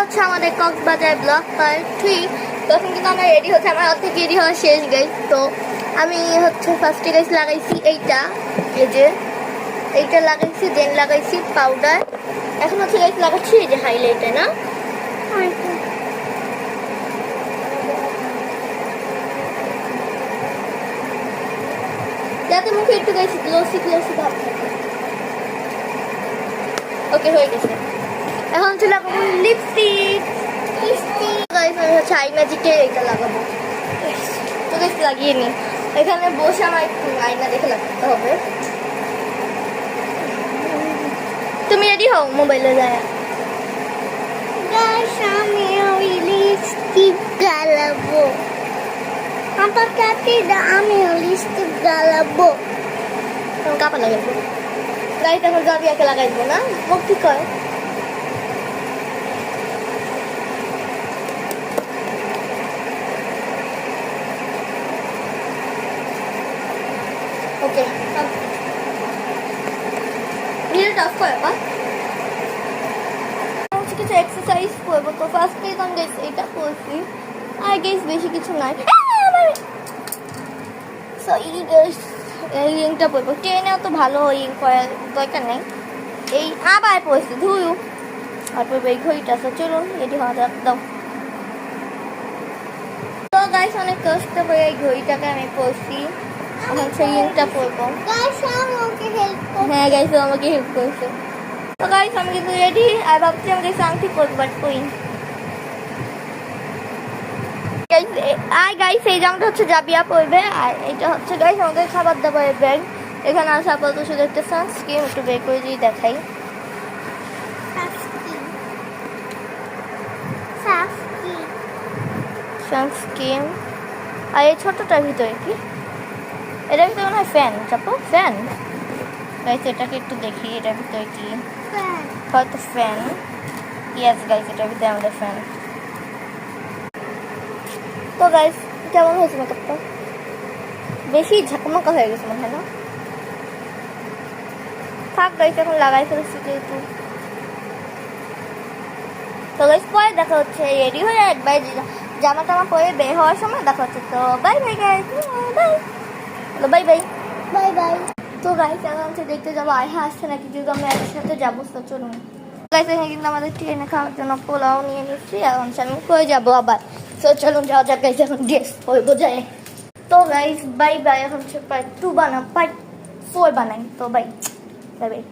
হচ্ছে আমাদের Cox's Bazar blog part 3। তখন কিন্তু আমরা রেডি হচ্ছে, আমার অর্ধেক রেডি হওয়া শেষ গাইস। তো আমি হচ্ছে ফার্স্টে গাইস লাগাইছি এইটা, এই যে এইটা লাগাইছি, দেন লাগাইছি পাউডার। এখন হচ্ছে গাইস লাগাচ্ছি এই যে হাইলাইটার, না যাতে মুখে একটু গাইস গ্লোসি গ্লোসি ভাব থাকে। ওকে, হয়ে গেছে। এখন হচ্ছে লাগাবো লিপস্টিক। গাইস আমি হচ্ছে আই ম্যাজিকে এইটা লাগাবো। তো গাইস লাগিয়ে নি, এখানে বসে আমার একটু আয়না দেখে লাগাতে হবে। তুমি রেডি হও, মোবাইলে যায়। গাইস আমি ওই লিপস্টিক লাগাবো, আমার কাছে আমি লিপস্টিক লাগাবো। তখন কাপড় লাগাবো গাইস, এখন জাবিয়াকে লাগাই দেবো না, মুখ ঠিক করে। ওকে, ভিডিওটা অফ করে বা কিছু এক্সারসাইজ করবো। তো ফার্স্ট পেজ আমি গাইস এটা করছি, আর গাইস বেশি কিছু নাই। সো এই গাইস এই রিংটা পরবো, ট্রেনেও তো ভালো রিং করার দরকার নেই। এই আবার পরছি ধুয়ু, আর পরবো এই ঘড়িটা। তো চলুন রেডি হওয়া যাক, দাও। তো গাইস অনেক কষ্ট করে এই ঘড়িটাকে আমি পরছি, এখন সেই রিংটা পরবো। হ্যাঁ গাইস আমাকে হেল্প করছে। তো গাইস আমি কিন্তু রেডি, আর ভাবছি আমি গাইস আংটি পরবো, বাট কই গাইস এই জামাটা হচ্ছে জাবিয়া পরবে, আর এটা হচ্ছে গাইস আমাদের খাবার দাবারের ব্যাগ। এখানে আসা আপাতত শুধু একটা সানস্ক্রিন, একটু বের করে দিয়ে দেখাই। সানস্ক্রিন, আর এই ছোটটার ভিতরে কি, এটার ভিতরে মনে হয় ফ্যান। চাপো ফ্যান গাইস, এটাকে একটু দেখি এটার ভিতরে কি, হয়তো ফ্যান। ইয়েস গাইস, এটার ভিতরে আমাদের ফ্যান। তো গাইস কেমন হয়েছে মেকআপটা? বেশি ঝাঁকমাকা হয়ে গেছে মনে হয় না? থাক গাইস, এখন লাগাই ফেলেছি যেহেতু। তো গাইস পরে দেখা হচ্ছে রেডি হয়ে একবার জামা টামা পরে বের হওয়ার সময় দেখা হচ্ছে। তো bye bye guys, bye bye bye bye bye. তো গাইস এখন হচ্ছে দেখতে যাবো আয়হা আসছে নাকি, যেহেতু আমরা একসাথে যাবো। তো চলুন গাইস, এখানে কিন্তু আমাদের ট্রেনে খাওয়ার জন্য পোলাও নিয়ে নিচ্ছি, এখন আমি কই যাবো আবার। তো চলুন যাওয়া যাক গাইস, এখন ড্রেস পরবো যায়। তো গাইস বাই বাই, এখন হচ্ছে পার্ট 2 বানাই, পার্ট 4 বানাই। তো বাই বাই বাই।